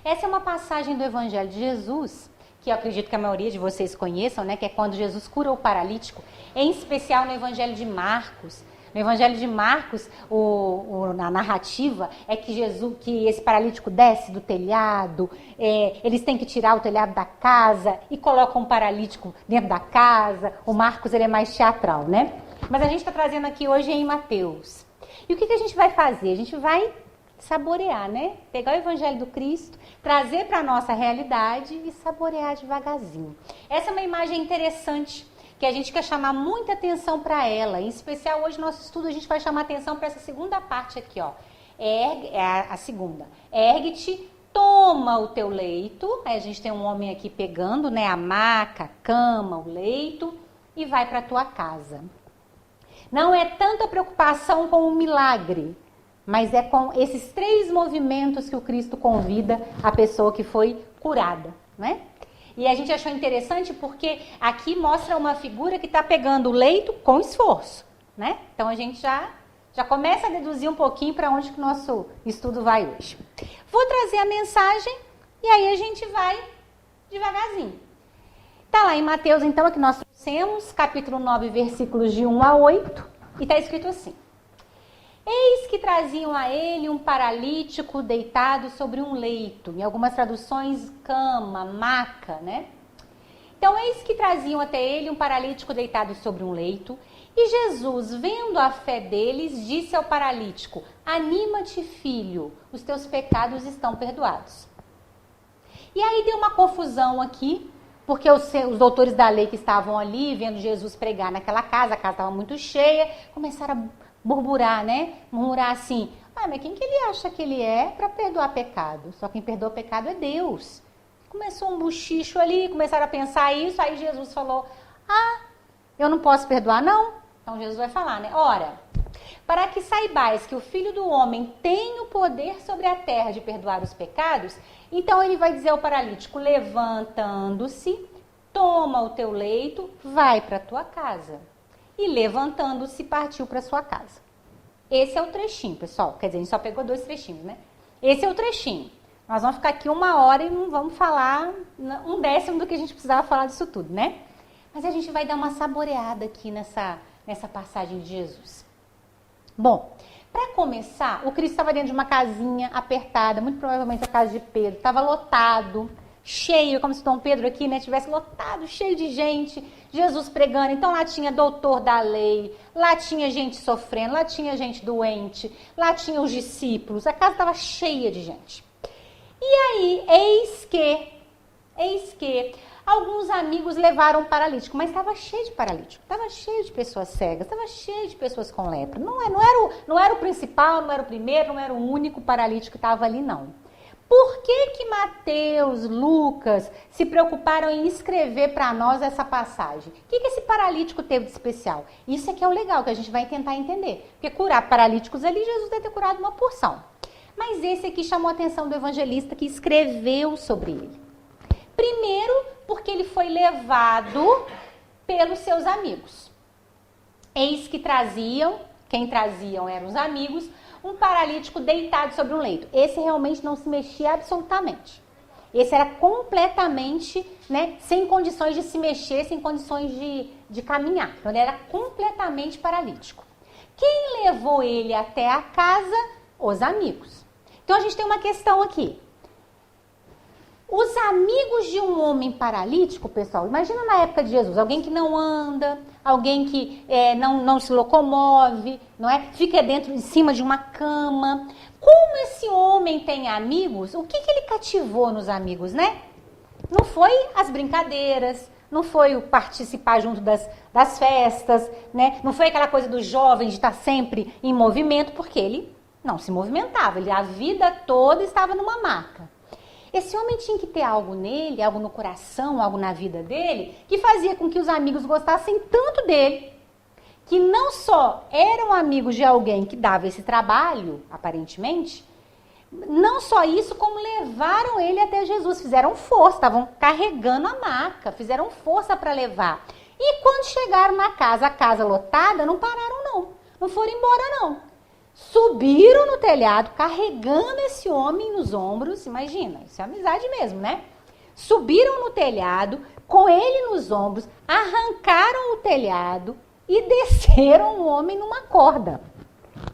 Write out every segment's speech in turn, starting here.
Essa é uma passagem do Evangelho de Jesus, que eu acredito que a maioria de vocês conheçam, né? Que é quando Jesus cura o paralítico, em especial no Evangelho de Marcos. No Evangelho de Marcos, a narrativa é que esse paralítico desce do telhado, eles têm que tirar o telhado da casa e colocam um paralítico dentro da casa. O Marcos ele é mais teatral, né? Mas a gente está trazendo aqui hoje em Mateus. E o que a gente vai fazer? A gente vai saborear, né? Pegar o Evangelho do Cristo, trazer para a nossa realidade e saborear devagarzinho. Essa é uma imagem interessante, que a gente quer chamar muita atenção para ela. Em especial, hoje no nosso estudo, a gente vai chamar atenção para essa segunda parte aqui, ó. A segunda. Ergue-te, toma o teu leito. Aí a gente tem um homem aqui pegando, né, a maca, a cama, o leito, e vai para a tua casa. Não é tanta preocupação com o milagre, mas é com esses 3 movimentos que o Cristo convida a pessoa que foi curada, né? E a gente achou interessante porque aqui mostra uma figura que está pegando o leito com esforço, né? Então a gente já começa a deduzir um pouquinho para onde que o nosso estudo vai hoje. Vou trazer a mensagem e aí a gente vai devagarzinho. Está lá em Mateus, então, que nós trouxemos, capítulo 9, versículos de 1 a 8, e está escrito assim. Eis que traziam a ele um paralítico deitado sobre um leito. Em algumas traduções, cama, maca, né? Então, eis que traziam até ele um paralítico deitado sobre um leito. E Jesus, vendo a fé deles, disse ao paralítico, anima-te, filho, os teus pecados estão perdoados. E aí deu uma confusão aqui, porque os doutores da lei que estavam ali, vendo Jesus pregar naquela casa, a casa estava muito cheia, começaram a murmurar, né? Murmurar assim, mas quem que ele acha que ele é para perdoar pecado? Só quem perdoa pecado é Deus. Começou um buchicho ali, começaram a pensar isso, aí Jesus falou, eu não posso perdoar não? Então Jesus vai falar, né? Ora, para que saibais que o Filho do Homem tem o poder sobre a terra de perdoar os pecados, então ele vai dizer ao paralítico, levantando-se, toma o teu leito, vai para a tua casa. E levantando-se, partiu para sua casa. Esse é o trechinho, pessoal. Quer dizer, a gente só pegou 2 trechinhos, né? Esse é o trechinho. Nós vamos ficar aqui 1 hora e não vamos falar 1/10 do que a gente precisava falar disso tudo, né? Mas a gente vai dar uma saboreada aqui nessa passagem de Jesus. Bom, para começar, o Cristo estava dentro de uma casinha apertada, muito provavelmente a casa de Pedro. Estava lotado, cheio, como se Dom Pedro aqui, né, tivesse lotado, cheio de gente, Jesus pregando. Então lá tinha doutor da lei, lá tinha gente sofrendo, lá tinha gente doente, lá tinha os discípulos, a casa estava cheia de gente. E aí, eis que alguns amigos levaram um paralítico, mas estava cheio de paralítico, estava cheio de pessoas cegas, estava cheio de pessoas com lepra. Não era o principal, não era o primeiro, não era o único paralítico que estava ali, não. Por que Mateus, Lucas se preocuparam em escrever para nós essa passagem? O que esse paralítico teve de especial? Isso é que é o legal, que a gente vai tentar entender. Porque curar paralíticos ali, Jesus deve ter curado uma porção. Mas esse aqui chamou a atenção do evangelista que escreveu sobre ele. Primeiro, porque ele foi levado pelos seus amigos. Eis que quem traziam eram os amigos, um paralítico deitado sobre um leito. Esse realmente não se mexia absolutamente. Esse era completamente, né, sem condições de se mexer, sem condições de caminhar. Então, ele era completamente paralítico. Quem levou ele até a casa? Os amigos. Então, a gente tem uma questão aqui. Os amigos de um homem paralítico, pessoal, imagina na época de Jesus, alguém que não anda, alguém que não se locomove, não é? Fica dentro, em cima de uma cama. Como esse homem tem amigos, o que ele cativou nos amigos, né? Não foi as brincadeiras, não foi o participar junto das festas, né? Não foi aquela coisa do jovem de estar sempre em movimento, porque ele não se movimentava, ele a vida toda estava numa maca. Esse homem tinha que ter algo nele, algo no coração, algo na vida dele, que fazia com que os amigos gostassem tanto dele, que não só eram amigos de alguém que dava esse trabalho, aparentemente, não só isso, como levaram ele até Jesus, fizeram força, estavam carregando a maca, fizeram força para levar. E quando chegaram na casa, a casa lotada, não pararam não foram embora não. subiram no telhado, carregando esse homem nos ombros. Imagina, isso é amizade mesmo, né? Subiram no telhado, com ele nos ombros, arrancaram o telhado e desceram o homem numa corda.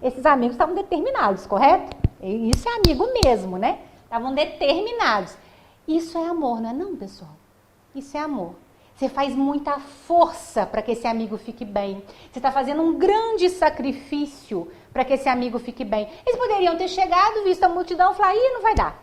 Esses amigos estavam determinados, correto? Isso é amigo mesmo, né? Estavam determinados. Isso é amor, não é não, pessoal? Isso é amor. Você faz muita força para que esse amigo fique bem. Você está fazendo um grande sacrifício para que esse amigo fique bem. Eles poderiam ter chegado, visto a multidão e falar, ih, não vai dar.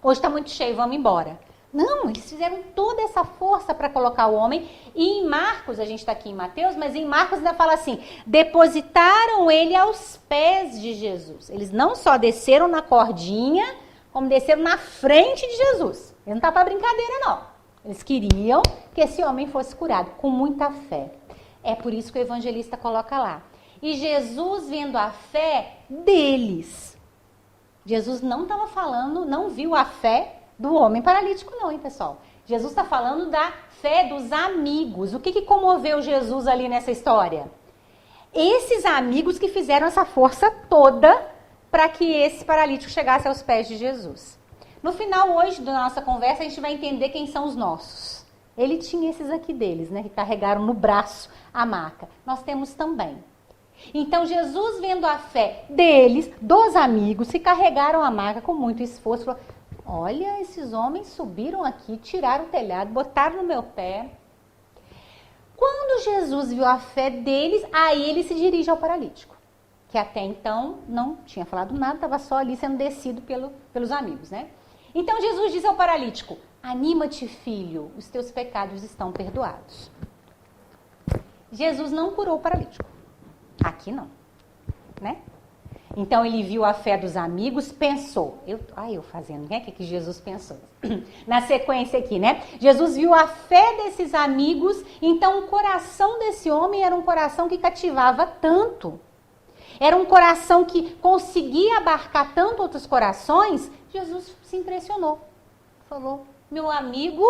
Hoje está muito cheio, vamos embora. Não, eles fizeram toda essa força para colocar o homem. E em Marcos, a gente está aqui em Mateus, mas em Marcos ainda fala assim, depositaram ele aos pés de Jesus. Eles não só desceram na cordinha, como desceram na frente de Jesus. Ele não está para brincadeira, não. Eles queriam que esse homem fosse curado, com muita fé. É por isso que o evangelista coloca lá. E Jesus, vendo a fé deles. Jesus não estava falando, não viu a fé do homem paralítico não, hein, pessoal? Jesus está falando da fé dos amigos. O que comoveu Jesus ali nessa história? Esses amigos que fizeram essa força toda para que esse paralítico chegasse aos pés de Jesus. No final hoje da nossa conversa, a gente vai entender quem são os nossos. Ele tinha esses aqui deles, né, que carregaram no braço a maca. Nós temos também. Então, Jesus, vendo a fé deles, dos amigos, que carregaram a maca com muito esforço, falou, olha, esses homens subiram aqui, tiraram o telhado, botaram no meu pé. Quando Jesus viu a fé deles, aí ele se dirige ao paralítico, que até então não tinha falado nada, estava só ali sendo descido pelos amigos, né? Então Jesus diz ao paralítico, anima-te, filho, os teus pecados estão perdoados. Jesus não curou o paralítico. Aqui não, né? Então ele viu a fé dos amigos, pensou. Eu fazendo, né? O que Jesus pensou? Na sequência aqui, né? Jesus viu a fé desses amigos, então o coração desse homem era um coração que cativava tanto. Era um coração que conseguia abarcar tanto outros corações. Jesus se impressionou. Falou, meu amigo,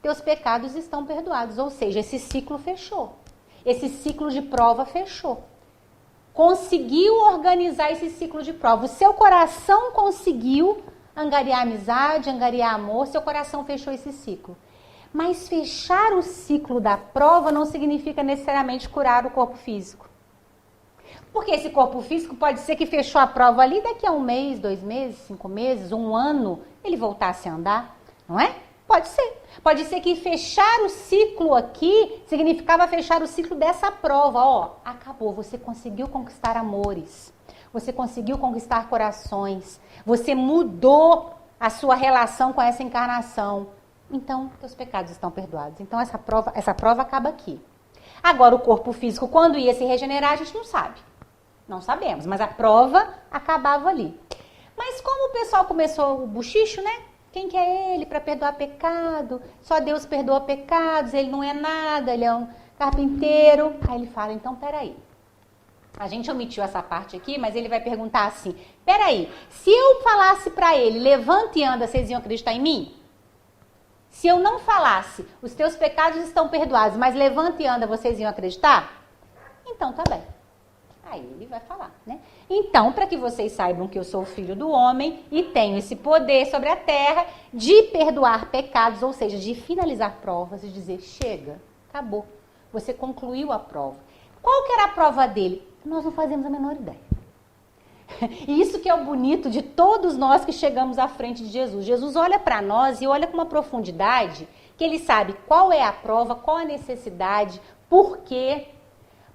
teus pecados estão perdoados. Ou seja, esse ciclo fechou. Esse ciclo de prova fechou. Conseguiu organizar esse ciclo de prova. O seu coração conseguiu angariar amizade, angariar amor. Seu coração fechou esse ciclo. Mas fechar o ciclo da prova não significa necessariamente curar o corpo físico. Porque esse corpo físico pode ser que fechou a prova ali, daqui a 1 mês, 2 meses, 5 meses, 1 ano, ele voltasse a andar, não é? Pode ser. Pode ser que fechar o ciclo aqui significava fechar o ciclo dessa prova. Ó, acabou, você conseguiu conquistar amores, você conseguiu conquistar corações, você mudou a sua relação com essa encarnação. Então, teus pecados estão perdoados. Então, essa prova acaba aqui. Agora, o corpo físico, quando ia se regenerar, a gente não sabe. Não sabemos, mas a prova acabava ali. Mas como o pessoal começou o buchicho, né? Quem que é ele para perdoar pecado? Só Deus perdoa pecados, ele não é nada, ele é um carpinteiro. Aí ele fala, então peraí. A gente omitiu essa parte aqui, mas ele vai perguntar assim, peraí, se eu falasse para ele, levanta e anda, vocês iam acreditar em mim? Se eu não falasse, os teus pecados estão perdoados, mas levanta e anda, vocês iam acreditar? Então tá bem. Aí ele vai falar, né? Então, para que vocês saibam que eu sou o filho do homem e tenho esse poder sobre a terra de perdoar pecados, ou seja, de finalizar provas e dizer, chega, acabou. Você concluiu a prova. Qual que era a prova dele? Nós não fazemos a menor ideia. E isso que é o bonito de todos nós que chegamos à frente de Jesus. Jesus olha para nós e olha com uma profundidade que ele sabe qual é a prova, qual a necessidade, por quê.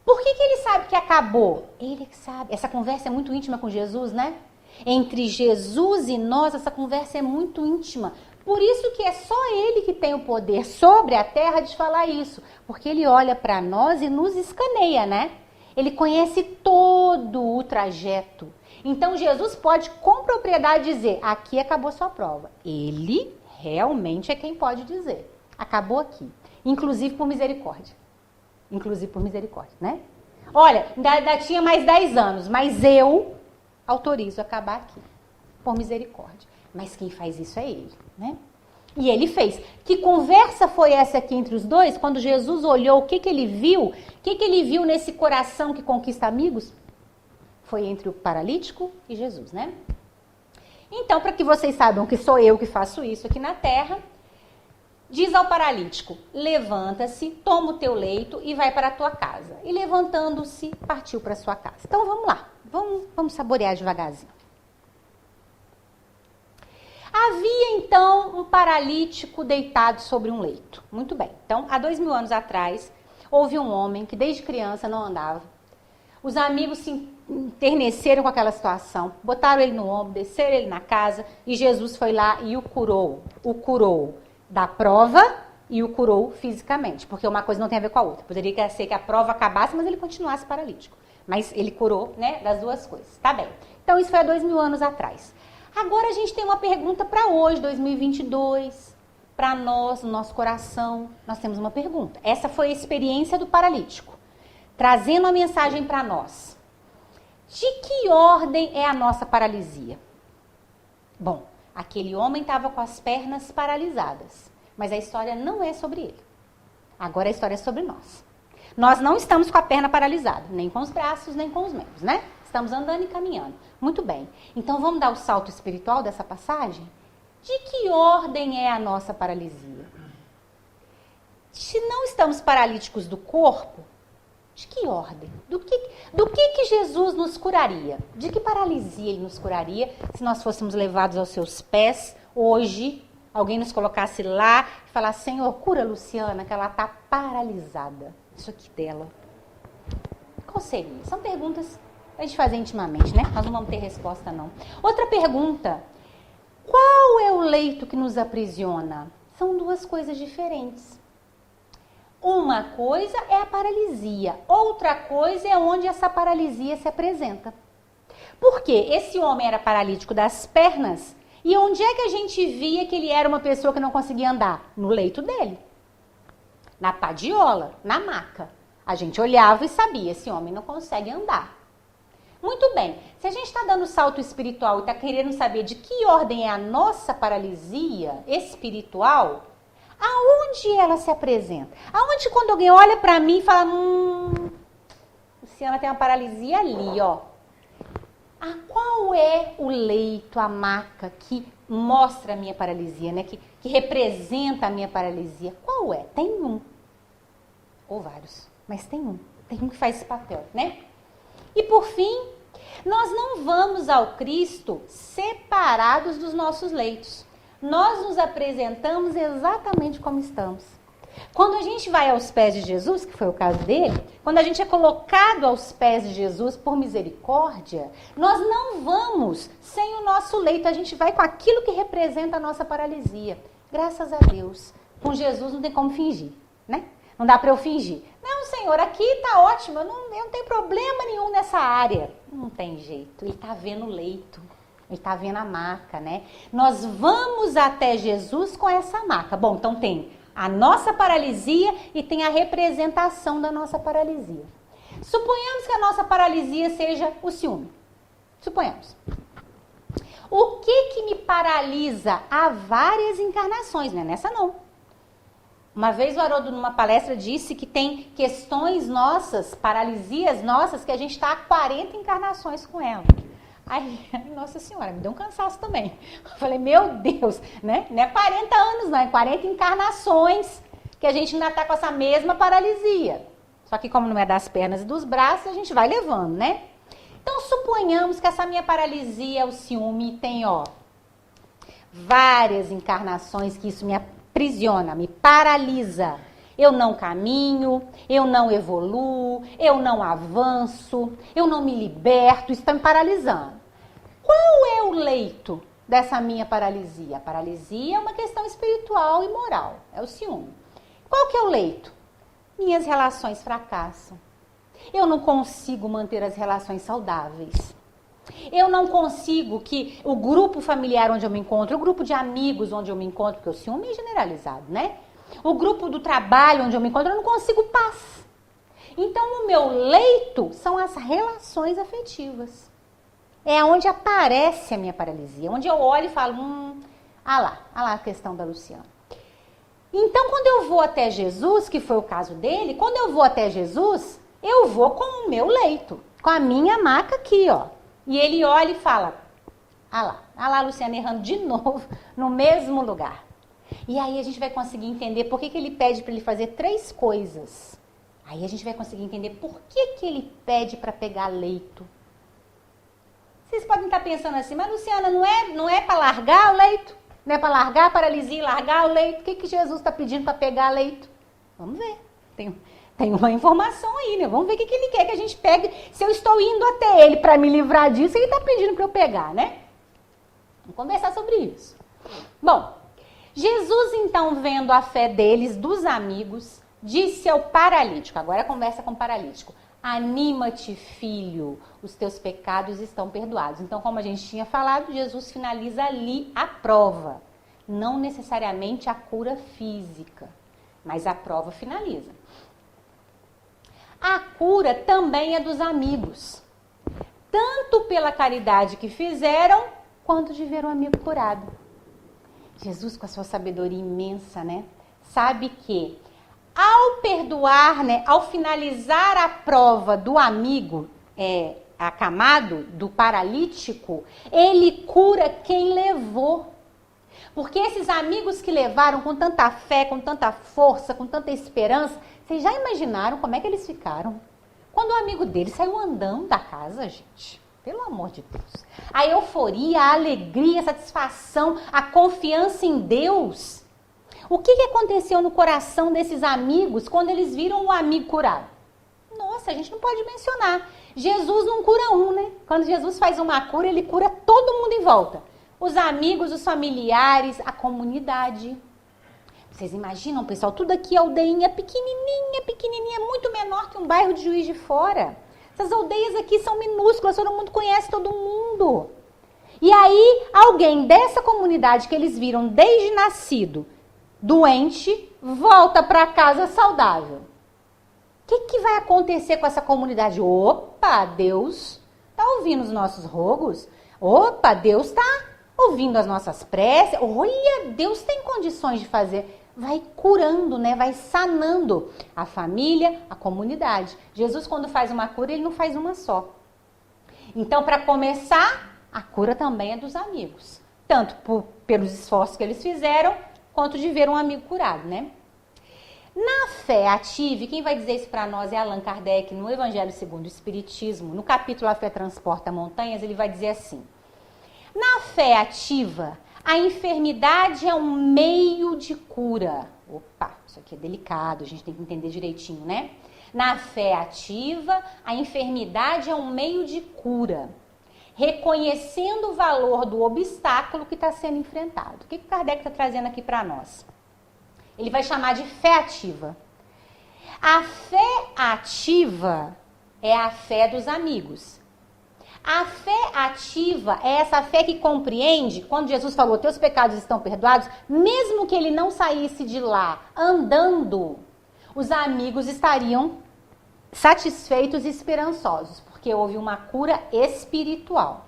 Por que ele sabe que acabou? Ele que sabe. Essa conversa é muito íntima com Jesus, né? Entre Jesus e nós, essa conversa é muito íntima. Por isso que é só ele que tem o poder sobre a terra de falar isso. Porque ele olha para nós e nos escaneia, né? Ele conhece todo o trajeto. Então Jesus pode com propriedade dizer, aqui acabou sua prova. Ele realmente é quem pode dizer. Acabou aqui. Inclusive por misericórdia. Inclusive por misericórdia, né? Olha, ainda tinha mais 10 anos, mas eu autorizo acabar aqui, por misericórdia. Mas quem faz isso é ele, né? E ele fez. Que conversa foi essa aqui entre os dois? Quando Jesus olhou, o que ele viu? O que ele viu nesse coração que conquista amigos? Foi entre o paralítico e Jesus, né? Então, para que vocês saibam que sou eu que faço isso aqui na terra, diz ao paralítico, levanta-se, toma o teu leito e vai para a tua casa. E levantando-se, partiu para a sua casa. Então, vamos lá. Vamos saborear devagarzinho. Havia, então, um paralítico deitado sobre um leito. Muito bem. Então, há 2000 anos atrás, houve um homem que desde criança não andava. Os amigos se enterneceram com aquela situação, botaram ele no ombro, desceram ele na casa e Jesus foi lá e o curou. O curou da prova e o curou fisicamente, porque uma coisa não tem a ver com a outra. Poderia ser que a prova acabasse, mas ele continuasse paralítico. Mas ele curou, né, das duas coisas. Tá bem. Então, isso foi há 2000 anos atrás. Agora a gente tem uma pergunta para hoje, 2022, para nós, no nosso coração. Nós temos uma pergunta. Essa foi a experiência do paralítico, trazendo a mensagem para nós. De que ordem é a nossa paralisia? Bom, aquele homem estava com as pernas paralisadas, mas a história não é sobre ele. Agora a história é sobre nós. Nós não estamos com a perna paralisada, nem com os braços, nem com os membros, né? Estamos andando e caminhando. Muito bem. Então vamos dar o salto espiritual dessa passagem? De que ordem é a nossa paralisia? Se não estamos paralíticos do corpo, de que ordem? Do que Jesus nos curaria? De que paralisia ele nos curaria se nós fôssemos levados aos seus pés hoje, alguém nos colocasse lá e falasse, Senhor, cura a Luciana, que ela está paralisada. Isso aqui dela. Qual seria? São perguntas a gente fazer intimamente, né? Nós não vamos ter resposta, não. Outra pergunta. Qual é o leito que nos aprisiona? São duas coisas diferentes. Uma coisa é a paralisia. Outra coisa é onde essa paralisia se apresenta. Por quê? Esse homem era paralítico das pernas. E onde é que a gente via que ele era uma pessoa que não conseguia andar? No leito dele. Na padiola, na maca. A gente olhava e sabia, esse homem não consegue andar. Muito bem, se a gente está dando salto espiritual e está querendo saber de que ordem é a nossa paralisia espiritual, aonde ela se apresenta? Aonde quando alguém olha para mim e fala, Luciana tem uma paralisia ali, ó. Qual é o leito, a maca que mostra a minha paralisia, né? Que representa a minha paralisia? Qual é? Tem um. Ou vários, mas tem um. Tem um que faz esse papel, né? E por fim, nós não vamos ao Cristo separados dos nossos leitos. Nós nos apresentamos exatamente como estamos. Quando a gente vai aos pés de Jesus, que foi o caso dele, quando a gente é colocado aos pés de Jesus por misericórdia, nós não vamos sem o nosso leito, a gente vai com aquilo que representa a nossa paralisia. Graças a Deus, com Jesus não tem como fingir, né? Não dá para eu fingir. Não, Senhor, aqui está ótimo, eu não tenho problema nenhum nessa área. Não tem jeito, ele está vendo o leito, ele está vendo a maca, né? Nós vamos até Jesus com essa maca. Bom, então tem a nossa paralisia e tem a representação da nossa paralisia. Suponhamos que a nossa paralisia seja o ciúme. Suponhamos. O que me paralisa? Há várias encarnações, não é nessa não. Uma vez o Haroldo, numa palestra, disse que tem questões nossas, paralisias nossas, que a gente está há 40 encarnações com ela. Aí, nossa senhora, me deu um cansaço também. Eu falei, meu Deus, né? Não é 40 anos, não, é 40 encarnações que a gente ainda está com essa mesma paralisia. Só que como não é das pernas e dos braços, a gente vai levando, né? Então, suponhamos que essa minha paralisia, o ciúme, tem, várias encarnações que isso me aprisiona, me paralisa. Eu não caminho, eu não evoluo, eu não avanço, eu não me liberto, isso está me paralisando. Qual é o leito dessa minha paralisia? A paralisia é uma questão espiritual e moral, é o ciúme. Qual que é o leito? Minhas relações fracassam. Eu não consigo manter as relações saudáveis. Eu não consigo que o grupo familiar onde eu me encontro, o grupo de amigos onde eu me encontro, porque o ciúme é generalizado, né? O grupo do trabalho onde eu me encontro, eu não consigo paz. Então, o meu leito são as relações afetivas. É onde aparece a minha paralisia, onde eu olho e falo, lá a questão da Luciana. Então, quando eu vou até Jesus, que foi o caso dele, quando eu vou até Jesus, eu vou com o meu leito. com a minha maca aqui, ó. E ele olha e fala, ah lá a Luciana errando de novo no mesmo lugar. E aí a gente vai conseguir entender por que ele pede para ele fazer 3 coisas. Aí a gente vai conseguir entender por que ele pede para pegar leito. Vocês podem estar pensando assim, mas Luciana, não é para largar o leito? Não é para largar a paralisia e largar o leito? O que Jesus está pedindo para pegar leito? Vamos ver. Tem uma informação aí, né? Vamos ver o que ele quer que a gente pegue. Se eu estou indo até ele para me livrar disso, ele está pedindo para eu pegar, né? Vamos conversar sobre isso. Bom, Jesus, então, vendo a fé deles, dos amigos, disse ao paralítico, agora conversa com o paralítico, anima-te, filho, os teus pecados estão perdoados. Então, como a gente tinha falado, Jesus finaliza ali a prova. Não necessariamente a cura física, mas a prova finaliza. A cura também é dos amigos. Tanto pela caridade que fizeram, quanto de ver um amigo curado. Jesus, com a sua sabedoria imensa, né? Sabe que ao perdoar, né, ao finalizar a prova do amigo acamado, do paralítico, ele cura quem levou. Porque esses amigos que levaram com tanta fé, com tanta força, com tanta esperança, vocês já imaginaram como é que eles ficaram? Quando o amigo dele saiu andando da casa, gente, pelo amor de Deus. A euforia, a alegria, a satisfação, a confiança em Deus. O que aconteceu no coração desses amigos quando eles viram o amigo curado? Nossa, a gente não pode mencionar. Jesus não cura um, né? Quando Jesus faz uma cura, ele cura todo mundo em volta. Os amigos, os familiares, a comunidade. Vocês imaginam, pessoal? Tudo aqui aldeinha pequenininha, muito menor que um bairro de Juiz de Fora. Essas aldeias aqui são minúsculas, todo mundo conhece todo mundo. E aí, alguém dessa comunidade que eles viram desde nascido, doente, volta para casa saudável. O que vai acontecer com essa comunidade? Opa, Deus está ouvindo os nossos rogos. Opa, Deus está ouvindo as nossas preces. Olha, Deus tem condições de fazer. Vai curando, né? Vai sanando a família, a comunidade. Jesus, quando faz uma cura, ele não faz uma só. Então, para começar, a cura também é dos amigos. Tanto pelos esforços que eles fizeram, quanto de ver um amigo curado, né? Na fé ativa, e quem vai dizer isso para nós é Allan Kardec, no Evangelho segundo o Espiritismo, no capítulo A Fé Transporta Montanhas, ele vai dizer assim: na fé ativa, a enfermidade é um meio de cura. Opa, isso aqui é delicado, a gente tem que entender direitinho, né? Na fé ativa, a enfermidade é um meio de cura, reconhecendo o valor do obstáculo que está sendo enfrentado. O que o Kardec está trazendo aqui para nós? Ele vai chamar de fé ativa. A fé ativa é a fé dos amigos. A fé ativa é essa fé que compreende, quando Jesus falou, teus pecados estão perdoados, mesmo que ele não saísse de lá andando, os amigos estariam satisfeitos e esperançosos, porque houve uma cura espiritual.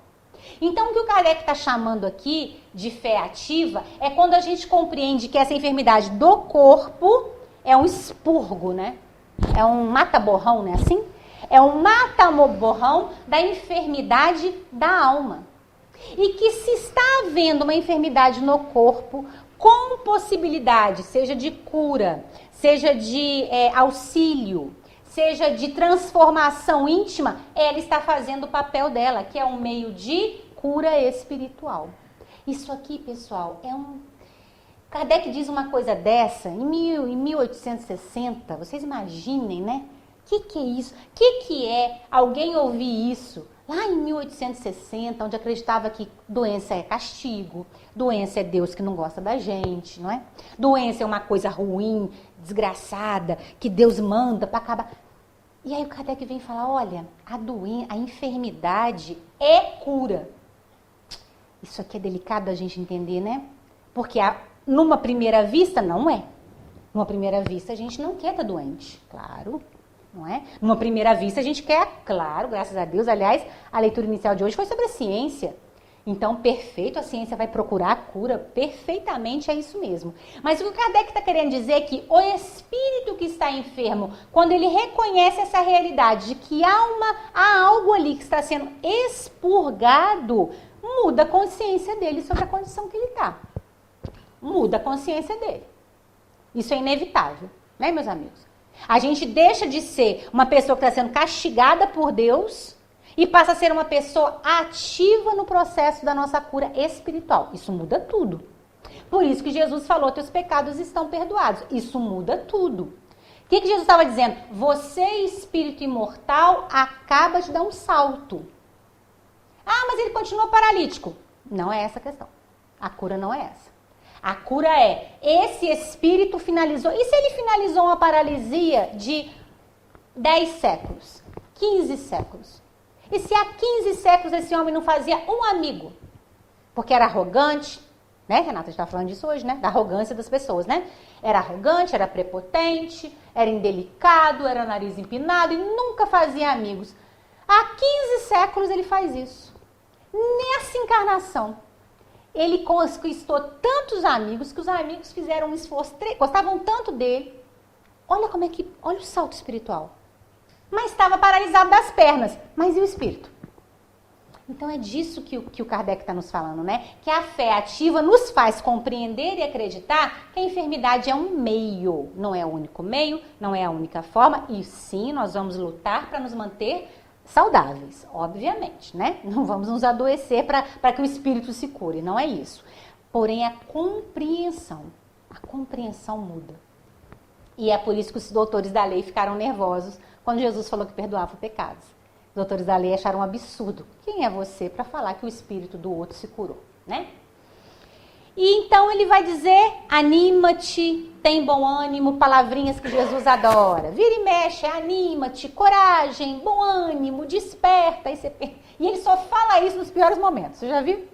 Então, o que o Kardec está chamando aqui de fé ativa é quando a gente compreende que essa enfermidade do corpo é um expurgo, né? É um mata-borrão, né? Assim? É um mata-borrão da enfermidade da alma. E que se está havendo uma enfermidade no corpo com possibilidade, seja de cura, seja de auxílio, seja de transformação íntima, ela está fazendo o papel dela, que é um meio de cura espiritual. Isso aqui, pessoal, Kardec diz uma coisa dessa em 1860, vocês imaginem, né? O que é isso? O que é alguém ouvir isso lá em 1860, onde acreditava que doença é castigo, doença é Deus que não gosta da gente, não é? Doença é uma coisa ruim, desgraçada, que Deus manda para acabar. E aí o Kardec vem falar, olha, a enfermidade é cura. Isso aqui é delicado a gente entender, né? Porque numa primeira vista, não é. Numa primeira vista, a gente não quer estar doente, claro, não é? Numa primeira vista, a gente quer, claro, graças a Deus. Aliás, a leitura inicial de hoje foi sobre a ciência. Então, perfeito, a ciência vai procurar a cura, perfeitamente é isso mesmo. Mas o que o Kardec está querendo dizer é que o espírito que está enfermo, quando ele reconhece essa realidade de que há algo ali que está sendo expurgado, muda a consciência dele sobre a condição que ele está. Muda a consciência dele. Isso é inevitável, né, meus amigos? A gente deixa de ser uma pessoa que está sendo castigada por Deus e passa a ser uma pessoa ativa no processo da nossa cura espiritual. Isso muda tudo. Por isso que Jesus falou, teus pecados estão perdoados. Isso muda tudo. O que Jesus estava dizendo? Você, espírito imortal, acaba de dar um salto. Ah, mas ele continua paralítico. Não é essa a questão. A cura não é essa. A cura é, esse espírito finalizou. E se ele finalizou uma paralisia de 10 séculos, 15 séculos? E se há 15 séculos esse homem não fazia um amigo? Porque era arrogante, né, Renata? A gente está falando disso hoje, né? Da arrogância das pessoas, né? Era arrogante, era prepotente, era indelicado, era nariz empinado e nunca fazia amigos. Há 15 séculos ele faz isso. Nessa encarnação, ele conquistou tantos amigos que os amigos fizeram um esforço, gostavam tanto dele. Olha olha o salto espiritual. Mas estava paralisado das pernas. Mas e o espírito? Então é disso que o Kardec está nos falando, né? Que a fé ativa nos faz compreender e acreditar que a enfermidade é um meio, não é o único meio, não é a única forma, e sim, nós vamos lutar para nos manter saudáveis, obviamente, né? Não vamos nos adoecer para que o espírito se cure, não é isso. Porém, a compreensão muda. E é por isso que os doutores da lei ficaram nervosos quando Jesus falou que perdoava pecados. Os doutores da lei acharam um absurdo. Quem é você para falar que o espírito do outro se curou, né? E então ele vai dizer, anima-te, tem bom ânimo, palavrinhas que Jesus adora. Vira e mexe, anima-te, coragem, bom ânimo, desperta. E ele só fala isso nos piores momentos, você já viu?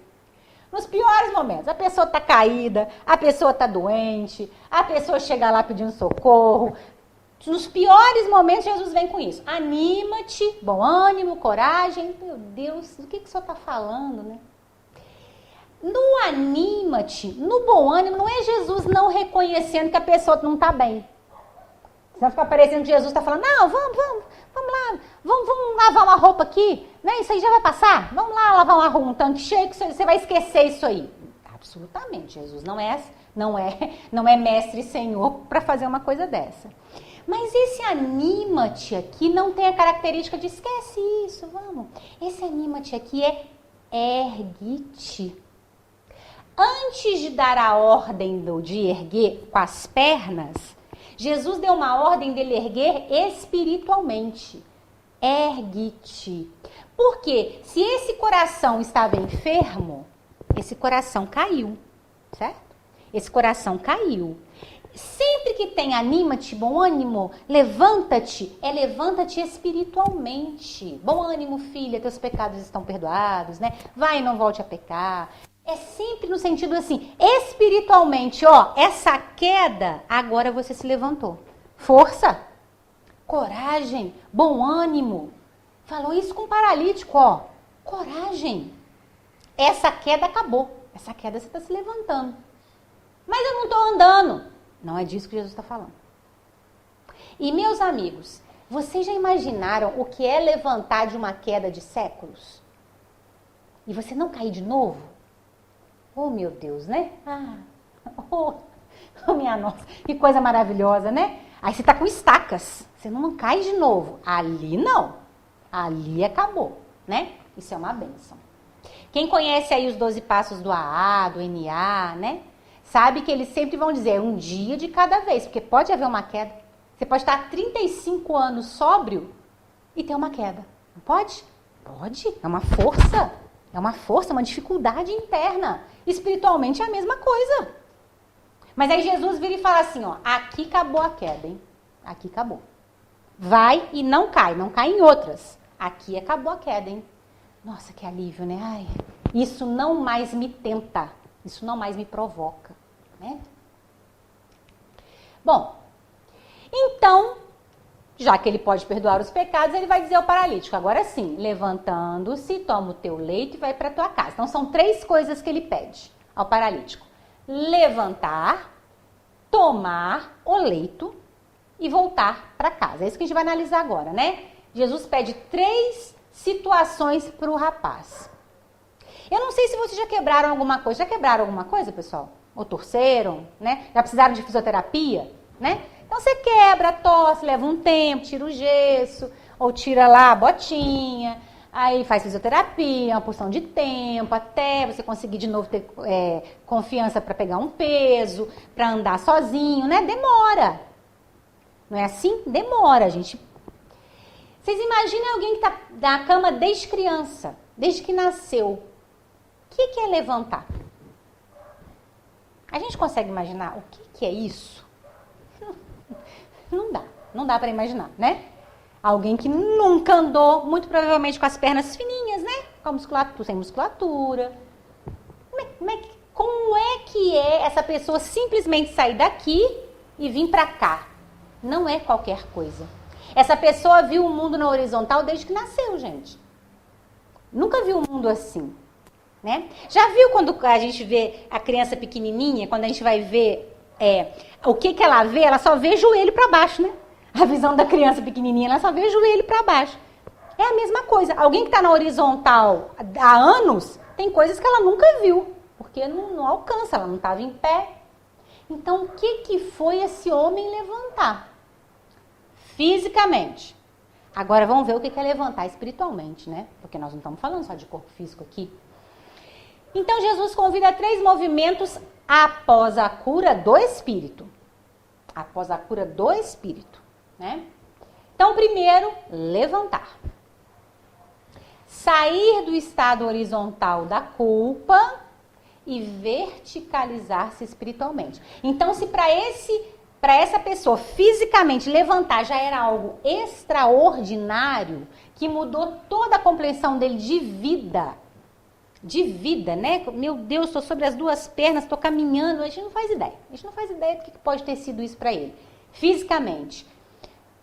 Nos piores momentos, a pessoa está caída, a pessoa está doente, a pessoa chega lá pedindo socorro. Nos piores momentos, Jesus vem com isso. Anima-te, bom ânimo, coragem. Meu Deus, do que o senhor está falando, né? No anima-te, no bom ânimo, não é Jesus não reconhecendo que a pessoa não está bem. Senão fica parecendo que Jesus está falando, não, vamos lá, vamos lavar uma roupa aqui, né? Isso aí já vai passar. Vamos lá lavar um tanque cheio que você vai esquecer isso aí. Absolutamente, Jesus não é mestre e senhor para fazer uma coisa dessa. Mas esse anima-te aqui não tem a característica de esquece isso, vamos. Esse anima-te aqui é ergue-te. Antes de dar a ordem de erguer com as pernas, Jesus deu uma ordem dele erguer espiritualmente. Ergue-te. Porque se esse coração estava enfermo, esse coração caiu, certo? Esse coração caiu. Sempre que tem anima-te, bom ânimo, levanta-te, levanta-te espiritualmente. Bom ânimo, filha, teus pecados estão perdoados, né? Vai e não volte a pecar. É sempre no sentido assim, espiritualmente, ó, essa queda, agora você se levantou. Força, coragem, bom ânimo. Falou isso com o paralítico, ó. Coragem. Essa queda acabou. Essa queda você está se levantando. Mas eu não estou andando. Não é disso que Jesus está falando. E, meus amigos, vocês já imaginaram o que é levantar de uma queda de séculos? E você não cair de novo? Oh, meu Deus, né? Oh, minha nossa, que coisa maravilhosa, né? Aí você está com estacas, você não cai de novo. Ali não. Ali acabou, né? Isso é uma bênção. Quem conhece aí os 12 passos do AA, do NA, né? Sabe que eles sempre vão dizer um dia de cada vez, porque pode haver uma queda. Você pode estar 35 anos sóbrio e ter uma queda. Não pode? Pode. É uma força, uma dificuldade interna. Espiritualmente é a mesma coisa. Mas aí Jesus vira e fala assim, ó, aqui acabou a queda, hein? Aqui acabou. Vai e não cai em outras. Aqui acabou a queda, hein? Nossa, que alívio, né? Ai, isso não mais me tenta, isso não mais me provoca, né? Bom, então, Já que ele pode perdoar os pecados, ele vai dizer ao paralítico, agora sim, levantando-se, toma o teu leito e vai para a tua casa. Então, são 3 coisas que ele pede ao paralítico. Levantar, tomar o leito e voltar para casa. É isso que a gente vai analisar agora, né? Jesus pede 3 situações para o rapaz. Eu não sei se vocês já quebraram alguma coisa. Já quebraram alguma coisa, pessoal? Ou torceram, né? Já precisaram de fisioterapia, né? Então você quebra, torce, leva um tempo, tira o gesso, ou tira lá a botinha, aí faz fisioterapia, uma porção de tempo, até você conseguir de novo ter confiança para pegar um peso, para andar sozinho, né? Demora. Não é assim? Demora, gente. Vocês imaginem alguém que está na cama desde criança, desde que nasceu. O que é levantar? A gente consegue imaginar o que é isso? Não dá para imaginar, né? Alguém que nunca andou, muito provavelmente com as pernas fininhas, né? Com a musculatura, sem musculatura. Como é que é essa pessoa simplesmente sair daqui e vir para cá? Não é qualquer coisa. Essa pessoa viu o mundo na horizontal desde que nasceu, gente. Nunca viu o mundo assim, né? Já viu quando a gente vê a criança pequenininha, quando a gente vai ver o que ela vê? Ela só vê joelho para baixo, né? A visão da criança pequenininha, ela só vê joelho para baixo. É a mesma coisa. Alguém que está na horizontal há anos, tem coisas que ela nunca viu, porque não alcança, ela não estava em pé. Então, o que foi esse homem levantar? Fisicamente. Agora vamos ver o que é levantar espiritualmente, né? Porque nós não estamos falando só de corpo físico aqui. Então Jesus convida 3 movimentos após a cura do espírito. Após a cura do espírito, né? Então, primeiro, levantar. Sair do estado horizontal da culpa e verticalizar-se espiritualmente. Então, se para essa pessoa fisicamente levantar já era algo extraordinário, que mudou toda a compreensão dele de vida, né? Meu Deus, estou sobre as 2 pernas, estou caminhando, a gente não faz ideia. A gente não faz ideia do que pode ter sido isso para ele, fisicamente.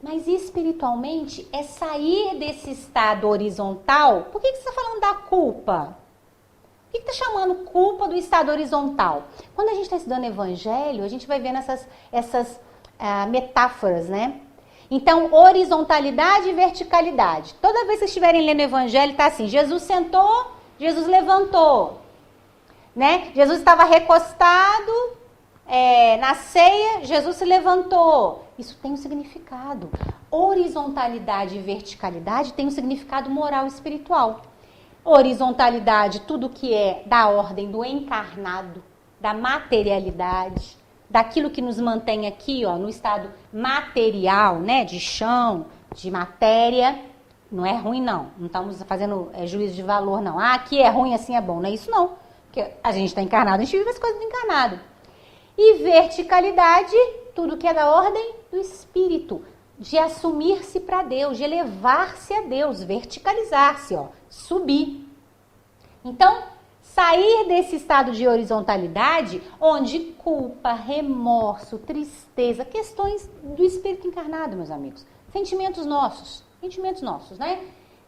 Mas espiritualmente é sair desse estado horizontal. Por que você está falando da culpa? Por que está chamando culpa do estado horizontal? Quando a gente está estudando evangelho, a gente vai vendo essas metáforas, né? Então, horizontalidade e verticalidade. Toda vez que vocês estiverem lendo o evangelho, está assim, Jesus sentou, Jesus levantou, né? Jesus estava recostado na ceia, Jesus se levantou. Isso tem um significado. Horizontalidade e verticalidade tem um significado moral e espiritual. Horizontalidade, tudo que é da ordem do encarnado, da materialidade, daquilo que nos mantém aqui, ó, no estado material, né, de chão, de matéria. Não é ruim, não. Não estamos fazendo juízo de valor, não. Ah, aqui é ruim, assim é bom. Não é isso, não. Porque a gente está encarnado, a gente vive as coisas do encarnado. E verticalidade, tudo que é da ordem do espírito, de assumir-se para Deus, de elevar-se a Deus, verticalizar-se, ó, subir. Então, sair desse estado de horizontalidade, onde culpa, remorso, tristeza, questões do espírito encarnado, meus amigos, sentimentos nossos, né?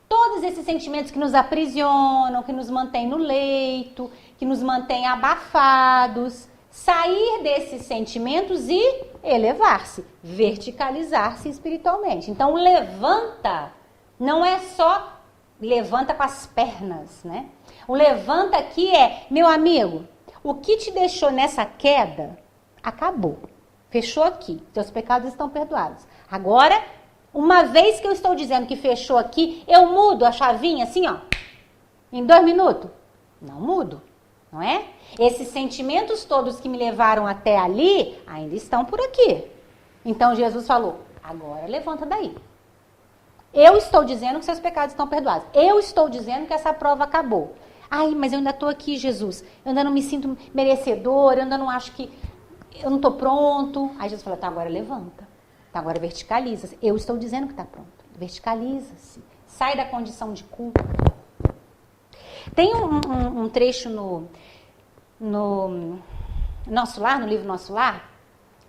Todos esses sentimentos que nos aprisionam, que nos mantêm no leito, que nos mantêm abafados, sair desses sentimentos e elevar-se, verticalizar-se espiritualmente. Então, levanta não é só levanta com as pernas, né? O levanta aqui é, meu amigo, o que te deixou nessa queda, acabou. Fechou aqui, teus pecados estão perdoados. Agora, uma vez que eu estou dizendo que fechou aqui, eu mudo a chavinha assim, ó, em 2 minutos? Não mudo, não é? Esses sentimentos todos que me levaram até ali, ainda estão por aqui. Então, Jesus falou, agora levanta daí. Eu estou dizendo que seus pecados estão perdoados. Eu estou dizendo que essa prova acabou. Ai, mas eu ainda estou aqui, Jesus. Eu ainda não me sinto merecedor, eu ainda não acho que... Eu não estou pronto. Aí Jesus falou, tá, agora levanta. Tá, agora verticaliza-se. Eu estou dizendo que está pronto. Verticaliza-se. Sai da condição de culpa. Tem um trecho no Nosso Lar, no livro Nosso Lar,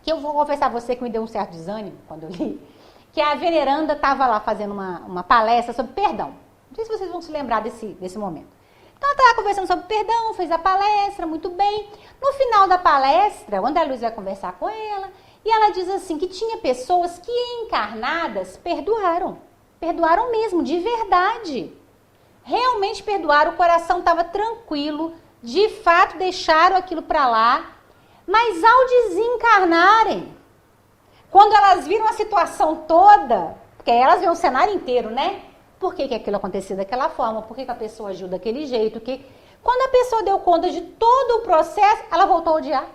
que eu vou confessar a você que me deu um certo desânimo quando eu li. que a veneranda estava lá fazendo uma palestra sobre perdão. Não sei se vocês vão se lembrar desse momento. Então, ela estava conversando sobre perdão, fez a palestra, muito bem. No final da palestra, o André Luiz vai conversar com ela, e ela diz assim, que tinha pessoas que encarnadas perdoaram. Perdoaram mesmo, de verdade. Realmente perdoaram, o coração estava tranquilo, de fato deixaram aquilo para lá, mas ao desencarnarem, quando elas viram a situação toda, porque elas viram o cenário inteiro, né? Por que aquilo aconteceu daquela forma? Por que a pessoa agiu daquele jeito? Quando a pessoa deu conta de todo o processo, ela voltou a odiar.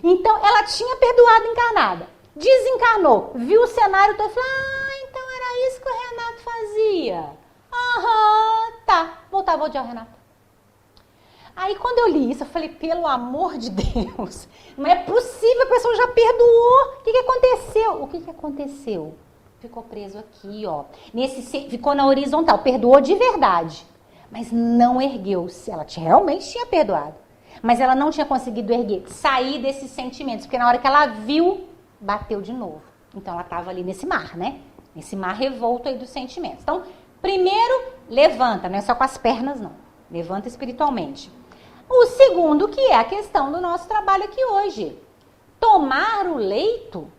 Então, ela tinha perdoado encarnada. Desencarnou, viu o cenário todo e falou, então era isso que o Renato fazia. Aham, tá. Voltava a odiar o Renato. Aí, quando eu li isso, eu falei, pelo amor de Deus, não é possível, a pessoa já perdoou. O que aconteceu? O que aconteceu? Ficou preso aqui, ó. Ficou na horizontal, perdoou de verdade, mas não ergueu-se. Ela realmente tinha perdoado, mas ela não tinha conseguido erguer, sair desses sentimentos, porque na hora que ela viu, bateu de novo. Então, ela estava ali nesse mar, né? Nesse mar revolto aí dos sentimentos. Então, primeiro, levanta, não é só com as pernas, não. Levanta espiritualmente. O segundo, que é a questão do nosso trabalho aqui hoje. Tomar o leito.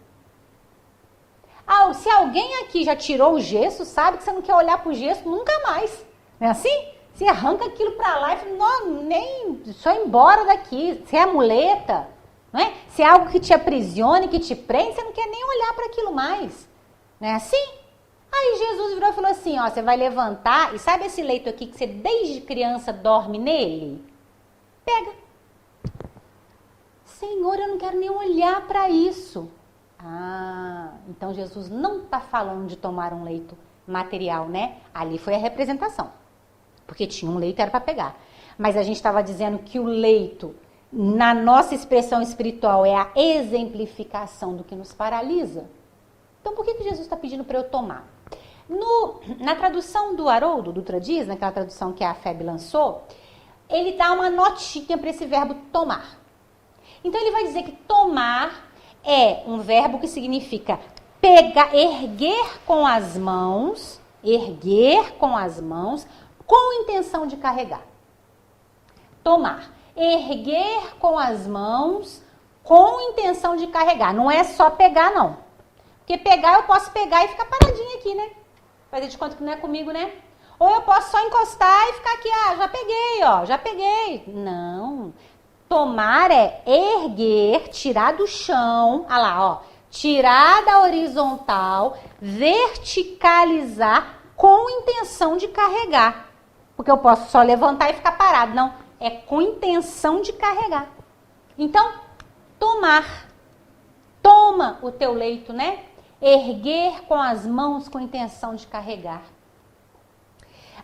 Se alguém aqui já tirou o gesso, sabe que você não quer olhar para o gesso nunca mais. Não é assim? Você arranca aquilo para lá e fala, nem só ir embora daqui. Se é muleta, não é? Se é algo que te aprisione, que te prende, você não quer nem olhar para aquilo mais. Não é assim? Aí Jesus virou e falou assim, ó, você vai levantar, e sabe esse leito aqui que você desde criança dorme nele? Pega. Senhor, eu não quero nem olhar para isso. Então Jesus não está falando de tomar um leito material, né? Ali foi a representação. Porque tinha um leito, era para pegar. Mas a gente estava dizendo que o leito, na nossa expressão espiritual, é a exemplificação do que nos paralisa. Então, por que Jesus está pedindo para eu tomar? Na tradução do Haroldo, do Tradiz, naquela tradução que a FEB lançou, ele dá uma notinha para esse verbo tomar. Então, ele vai dizer que tomar é um verbo que significa erguer com as mãos, com intenção de carregar. Tomar. Erguer com as mãos, com intenção de carregar. Não é só pegar, não. Porque pegar, eu posso pegar e ficar paradinha aqui, né? Fazer de conta que não é comigo, né? Ou eu posso só encostar e ficar aqui, já peguei. Não. Tomar é erguer, tirar do chão, olha lá, ó. Tirar da horizontal, verticalizar com intenção de carregar. Porque eu posso só levantar e ficar parado. Não, é com intenção de carregar. Então, tomar. Toma o teu leito, né? Erguer com as mãos com intenção de carregar.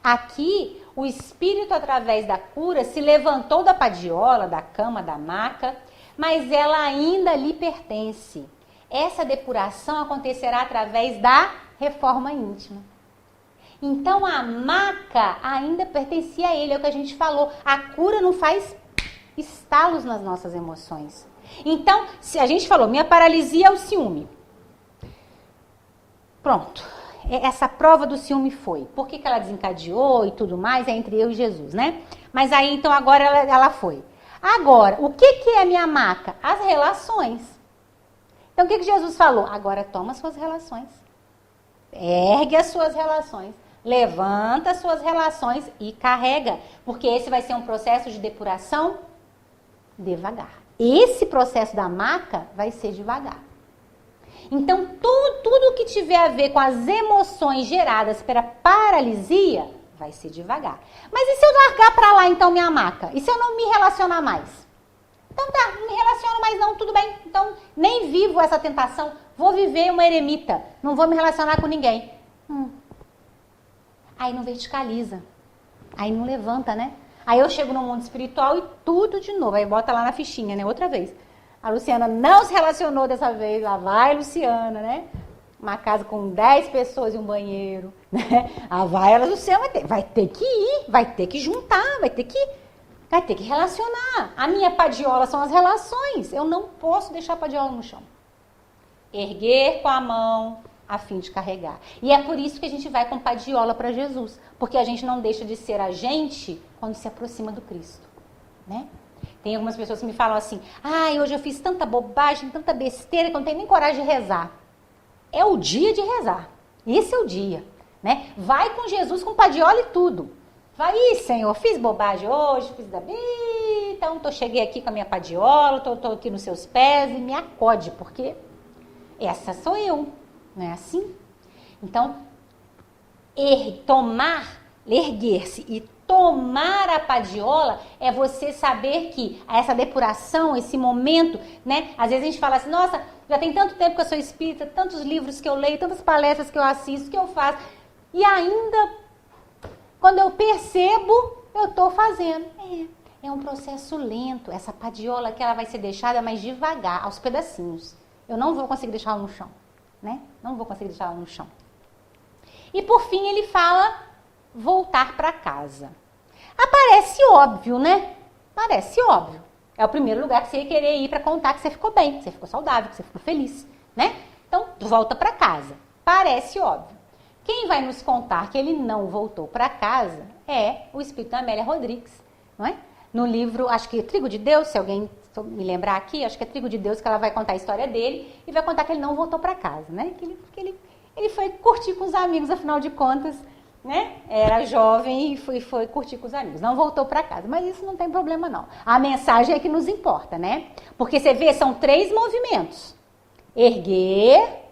Aqui, o espírito, através da cura, se levantou da padiola, da cama, da maca, mas ela ainda lhe pertence. Essa depuração acontecerá através da reforma íntima. Então, a maca ainda pertencia a ele, é o que a gente falou. A cura não faz estalos nas nossas emoções. Então, se a gente falou, minha paralisia é o ciúme. Pronto. Essa prova do ciúme foi. Por que ela desencadeou e tudo mais, é entre eu e Jesus, né? Mas aí, então, agora ela foi. Agora, o que é a minha maca? As relações. Então, o que Jesus falou? Agora, toma as suas relações. Ergue as suas relações. Levanta as suas relações e carrega. Porque esse vai ser um processo de depuração devagar. Esse processo da maca vai ser devagar. Então, tudo que tiver a ver com as emoções geradas pela paralisia, vai ser devagar. Mas e se eu largar para lá, então, minha maca? E se eu não me relacionar mais? Então tá, não me relaciono mais não, tudo bem. Então, nem vivo essa tentação. Vou viver uma eremita. Não vou me relacionar com ninguém. Aí não verticaliza. Aí não levanta, né? Aí eu chego no mundo espiritual e tudo de novo. Aí bota lá na fichinha, né? Outra vez. A Luciana não se relacionou dessa vez. Lá vai, Luciana, né? Uma casa com 10 pessoas e um banheiro, né? Ah, vai, a Luciana vai ter que ir, vai ter que juntar, vai ter que relacionar. A minha padiola são as relações. Eu não posso deixar a padiola no chão. Erguer com a mão, a fim de carregar. E é por isso que a gente vai com padiola para Jesus, porque a gente não deixa de ser a gente quando se aproxima do Cristo, né? Tem algumas pessoas que me falam assim, hoje eu fiz tanta bobagem, tanta besteira, que eu não tenho nem coragem de rezar. É o dia de rezar. Esse é o dia, né? Vai com Jesus com padiola e tudo. Vai, Senhor, fiz bobagem hoje, fiz da... Então, cheguei aqui com a minha padiola, tô aqui nos seus pés e me acode, porque essa sou eu, não é assim? Então, erguer-se e tomar a padiola é você saber que essa depuração, esse momento, né? Às vezes a gente fala assim, nossa, já tem tanto tempo que eu sou espírita, tantos livros que eu leio, tantas palestras que eu assisto, que eu faço, e ainda, quando eu percebo, eu estou fazendo. É um processo lento, essa padiola que ela vai ser deixada mais devagar, aos pedacinhos. Eu não vou conseguir deixar ela no chão, né? Não vou conseguir deixar ela no chão. E por fim ele fala voltar para casa. Parece óbvio, né? Parece óbvio. É o primeiro lugar que você ia querer ir para contar que você ficou bem, que você ficou saudável, que você ficou feliz, né? Então, volta para casa. Parece óbvio. Quem vai nos contar que ele não voltou para casa é o espírito da Amélia Rodrigues, não é? No livro, acho que Trigo de Deus, se alguém me lembrar aqui, acho que é Trigo de Deus, que ela vai contar a história dele e vai contar que ele não voltou para casa, né? Que ele foi curtir com os amigos, afinal de contas, né? Era jovem e foi curtir com os amigos. Não voltou para casa, mas isso não tem problema não. A mensagem é que nos importa, né? Porque você vê, são 3 movimentos. Erguer,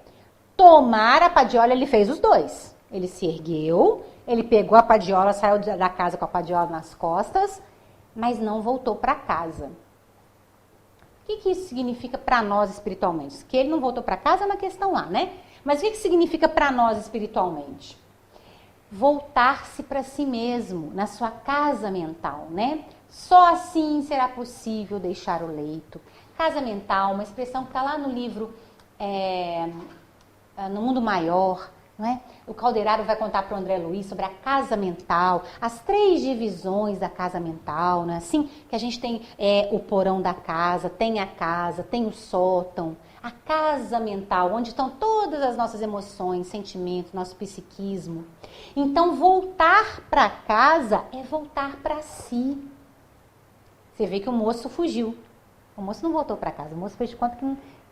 tomar a padiola, ele fez os 2. Ele se ergueu, ele pegou a padiola, saiu da casa com a padiola nas costas, mas não voltou para casa. O que isso significa para nós espiritualmente? Que ele não voltou para casa é uma questão lá, né? Mas o que significa para nós espiritualmente? Voltar-se para si mesmo, na sua casa mental, né? Só assim será possível deixar o leito. Casa mental, uma expressão que está lá no livro No Mundo Maior, não é? O Calderaro vai contar para o André Luiz sobre a casa mental, as 3 divisões da casa mental, não é assim? Que a gente tem o porão da casa, tem a casa, tem o sótão. A casa mental, onde estão todas as nossas emoções, sentimentos, nosso psiquismo. Então, voltar para casa é voltar para si. Você vê que o moço fugiu. O moço não voltou para casa, o moço fez de conta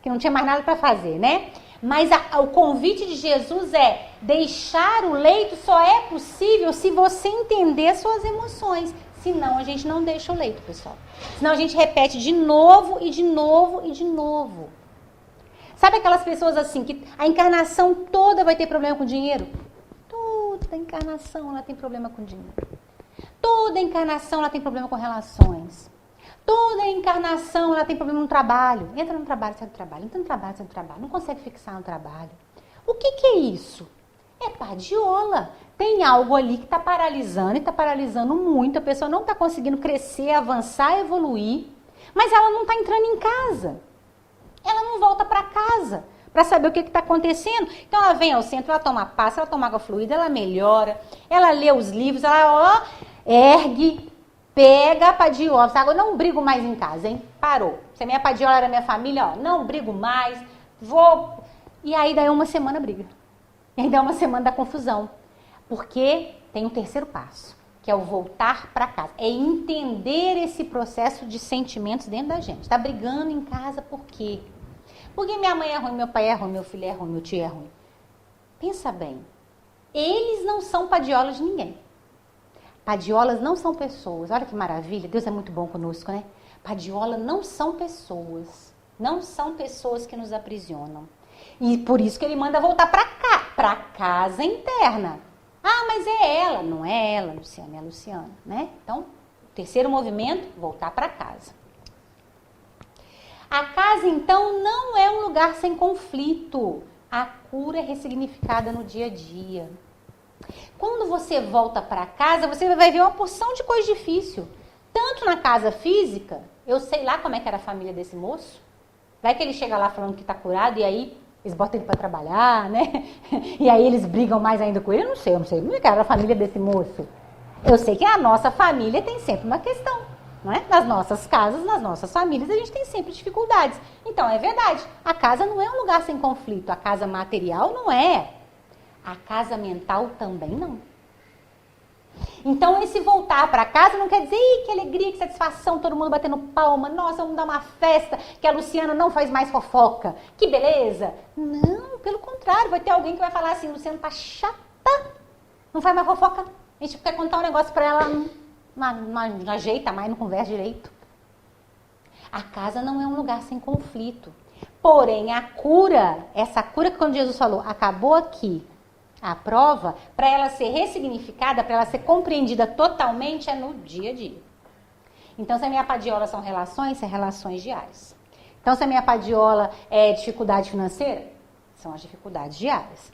que não tinha mais nada para fazer, né? Mas o convite de Jesus é deixar o leito só é possível se você entender suas emoções. Senão, a gente não deixa o leito, pessoal. Senão, a gente repete de novo e de novo e de novo. Sabe aquelas pessoas assim, que a encarnação toda vai ter problema com dinheiro? Toda encarnação ela tem problema com dinheiro. Toda encarnação ela tem problema com relações. Toda encarnação ela tem problema no trabalho. Entra no trabalho, sai do trabalho. Entra no trabalho, sai do trabalho. Não consegue fixar no trabalho. O que é isso? É padiola. Tem algo ali que está paralisando e está paralisando muito. A pessoa não está conseguindo crescer, avançar, evoluir. Mas ela não está entrando em casa. Ela não volta para casa para saber o que está acontecendo. Então, ela vem ao centro, ela toma passa, ela toma água fluida, ela melhora, ela lê os livros, ela ergue, pega a padiola. Agora, não brigo mais em casa, hein? Parou. Se a minha padiola era minha família, não brigo mais, vou... E aí, daí uma semana briga. E aí, daí uma semana da confusão. Porque tem um terceiro passo, que é o voltar para casa. É entender esse processo de sentimentos dentro da gente. Está brigando em casa por quê? Porque minha mãe é ruim, meu pai é ruim, meu filho é ruim, meu tio é ruim. Pensa bem. Eles não são padiolas de ninguém. Padiolas não são pessoas. Olha que maravilha. Deus é muito bom conosco, né? Padiola não são pessoas. Não são pessoas que nos aprisionam. E por isso que ele manda voltar para cá, para casa interna. Mas é ela. Não é ela, Luciana, é a Luciana, né? Então, o terceiro movimento, voltar para casa. A casa, então, não é um lugar sem conflito. A cura é ressignificada no dia a dia. Quando você volta para casa, você vai ver uma porção de coisa difícil. Tanto na casa física, eu sei lá como é que era a família desse moço. Vai que ele chega lá falando que está curado e aí eles botam ele para trabalhar, né? E aí eles brigam mais ainda com ele. Eu não sei como é que era a família desse moço. Eu sei que a nossa família tem sempre uma questão, não é? Nas nossas casas, nas nossas famílias, a gente tem sempre dificuldades. Então, é verdade, a casa não é um lugar sem conflito, a casa material não é. A casa mental também não. Então, esse voltar para casa não quer dizer, que alegria, que satisfação, todo mundo batendo palma, nossa, vamos dar uma festa, que a Luciana não faz mais fofoca, que beleza. Não, pelo contrário, vai ter alguém que vai falar assim, Luciana tá chata, não faz mais fofoca, a gente quer contar um negócio para ela, não ajeita mais, não conversa direito. A casa não é um lugar sem conflito. Porém, a cura, essa cura que quando Jesus falou, acabou aqui, a prova, para ela ser ressignificada, para ela ser compreendida totalmente, é no dia a dia. Então, se a minha padiola são relações diárias. Então, se a minha padiola é dificuldade financeira, são as dificuldades diárias.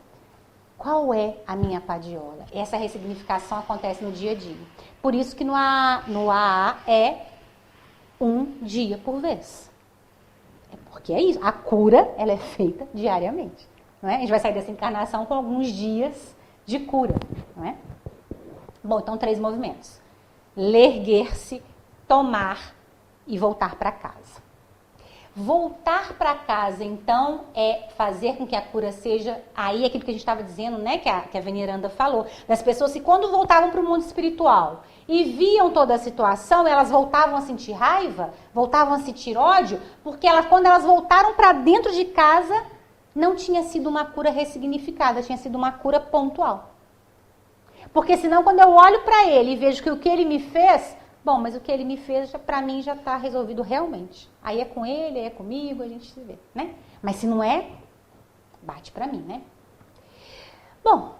Qual é a minha padiola? Essa ressignificação acontece no dia a dia. Por isso que no AA é um dia por vez. É porque é isso. A cura, ela é feita diariamente. Não é? A gente vai sair dessa encarnação com alguns dias de cura. Não é? Bom, então 3 movimentos. Lerguer-se, tomar e voltar para casa. Voltar para casa, então, é fazer com que a cura seja aí aquilo que a gente estava dizendo, né, que a Veneranda falou, das pessoas que quando voltavam para o mundo espiritual e viam toda a situação, elas voltavam a sentir raiva, voltavam a sentir ódio, porque quando elas voltaram para dentro de casa, não tinha sido uma cura ressignificada, tinha sido uma cura pontual. Porque senão, quando eu olho para ele e vejo que o que ele me fez, bom, mas o que ele me fez, para mim, já está resolvido realmente. Aí é com ele, aí é comigo, a gente se vê, né? Mas se não é, bate para mim, né? Bom,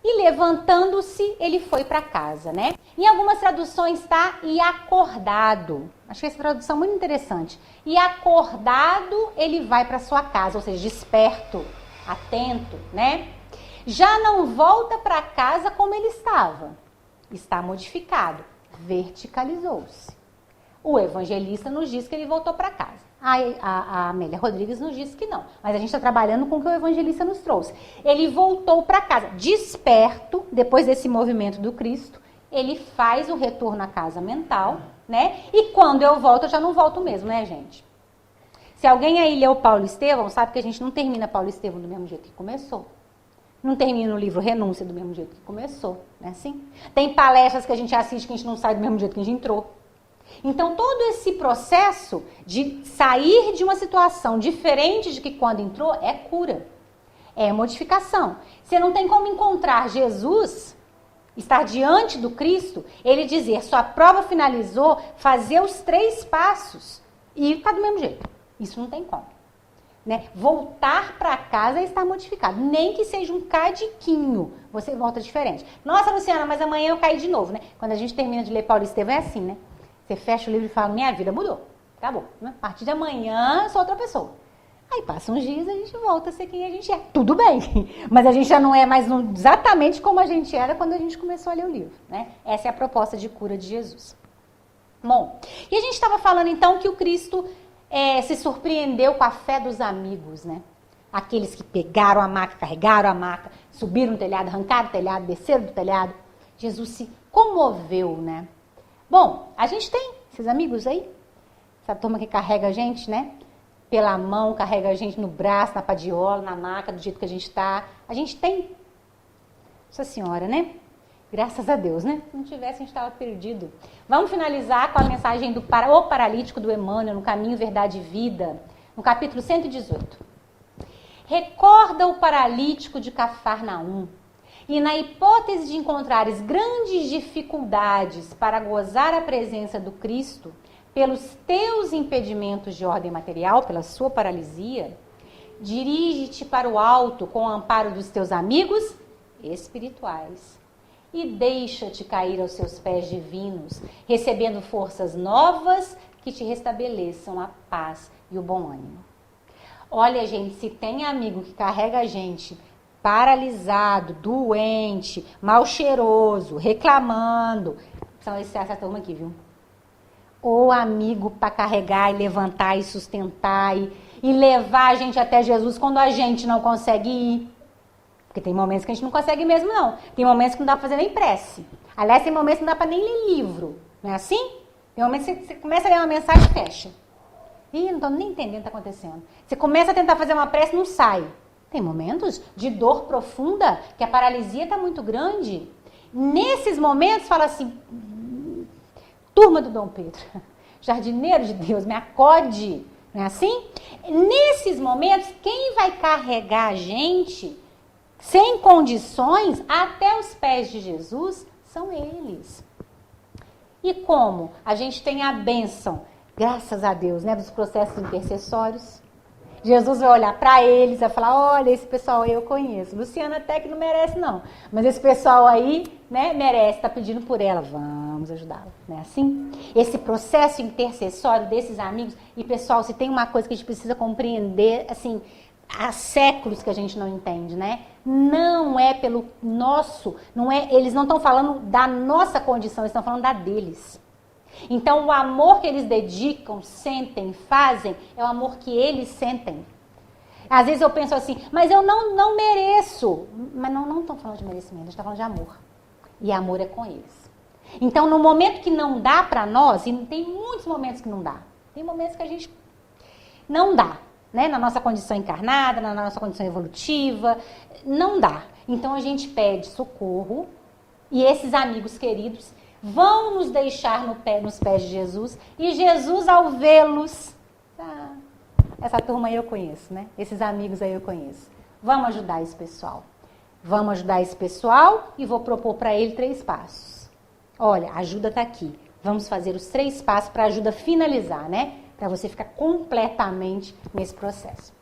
e levantando-se, ele foi para casa, né? Em algumas traduções está e acordado. Achei essa tradução muito interessante. E acordado, ele vai para sua casa, ou seja, desperto, atento, né? Já não volta para casa como ele estava. Está modificado, verticalizou-se. O evangelista nos diz que ele voltou para casa. A Amélia Rodrigues nos diz que não. Mas a gente está trabalhando com o que o evangelista nos trouxe. Ele voltou para casa, desperto, depois desse movimento do Cristo, ele faz o retorno à casa mental, né? E quando eu volto, eu já não volto mesmo, né, gente? Se alguém aí leu Paulo Estevão, sabe que a gente não termina Paulo Estevão do mesmo jeito que começou. Não termina o livro Renúncia do mesmo jeito que começou, não é assim? Tem palestras que a gente assiste que a gente não sai do mesmo jeito que a gente entrou. Então, todo esse processo de sair de uma situação diferente de que quando entrou é cura, é modificação. Você não tem como encontrar Jesus, estar diante do Cristo, ele dizer, sua prova finalizou, fazer os 3 passos e está do mesmo jeito. Isso não tem como. Né? Voltar para casa é estar modificado. Nem que seja um cadiquinho, você volta diferente. Nossa, Luciana, mas amanhã eu caí de novo, né? Quando a gente termina de ler Paulo Estevão é assim, né? Você fecha o livro e fala, minha vida mudou, acabou. Né? A partir de amanhã eu sou outra pessoa. Aí passam uns dias e a gente volta a ser quem a gente é. Tudo bem, mas a gente já não é mais exatamente como a gente era quando a gente começou a ler o livro. Né? Essa é a proposta de cura de Jesus. Bom, e a gente estava falando então que o Cristo se surpreendeu com a fé dos amigos, né? Aqueles que pegaram a maca, carregaram a maca, subiram no telhado, arrancaram o telhado, desceram do telhado. Jesus se comoveu, né? Bom, a gente tem esses amigos aí, essa turma que carrega a gente, né? Pela mão, carrega a gente no braço, na padiola, na maca, do jeito que a gente está. A gente tem. Nossa Senhora, né? Graças a Deus, né? Se não tivesse, a gente estava perdido. Vamos finalizar com a mensagem do o paralítico do Emmanuel, no Caminho, Verdade e Vida, no capítulo 118. Recorda o paralítico de Cafarnaum, e na hipótese de encontrares grandes dificuldades para gozar a presença do Cristo, pelos teus impedimentos de ordem material, pela sua paralisia, dirige-te para o alto com o amparo dos teus amigos espirituais e deixa-te cair aos seus pés divinos, recebendo forças novas que te restabeleçam a paz e o bom ânimo. Olha, gente, se tem amigo que carrega a gente paralisado, doente, mal cheiroso, reclamando, são essa turma aqui, viu? Ou amigo para carregar e levantar e sustentar e levar a gente até Jesus quando a gente não consegue ir. Porque tem momentos que a gente não consegue mesmo, não. Tem momentos que não dá para fazer nem prece. Aliás, tem momentos que não dá para nem ler livro, não é assim? Tem momentos que você começa a ler uma mensagem e fecha. Ih, não estou nem entendendo o que está acontecendo. Você começa a tentar fazer uma prece e não sai. Tem momentos de dor profunda, que a paralisia está muito grande. Nesses momentos, fala assim, turma do Dom Pedro, jardineiro de Deus, me acode, não é assim? Nesses momentos, quem vai carregar a gente, sem condições, até os pés de Jesus, são eles. E como? A gente tem a bênção, graças a Deus, né, dos processos intercessórios. Jesus vai olhar para eles e vai falar, olha, esse pessoal aí eu conheço. Luciana até que não merece, não. Mas esse pessoal aí, né, merece, está pedindo por ela. Vamos ajudá-la, não é assim? Esse processo intercessório desses amigos. E, pessoal, se tem uma coisa que a gente precisa compreender, assim, há séculos que a gente não entende, né? Não é pelo nosso, não é, eles não estão falando da nossa condição, eles estão falando da deles. Então, o amor que eles dedicam, sentem, fazem, é o amor que eles sentem. Às vezes eu penso assim, mas eu não mereço. Mas não estão falando de merecimento, a gente está falando de amor. E amor é com eles. Então, no momento que não dá para nós, e tem muitos momentos que não dá. Tem momentos que a gente não dá, né? Na nossa condição encarnada, na nossa condição evolutiva, não dá. Então, a gente pede socorro e esses amigos queridos vão nos deixar nos pés de Jesus, e Jesus, ao vê-los, essa turma aí eu conheço, né? Esses amigos aí eu conheço. Vamos ajudar esse pessoal. Vamos ajudar esse pessoal e vou propor para ele 3 passos. Olha, a ajuda está aqui. Vamos fazer os 3 passos para a ajuda finalizar, né? Para você ficar completamente nesse processo.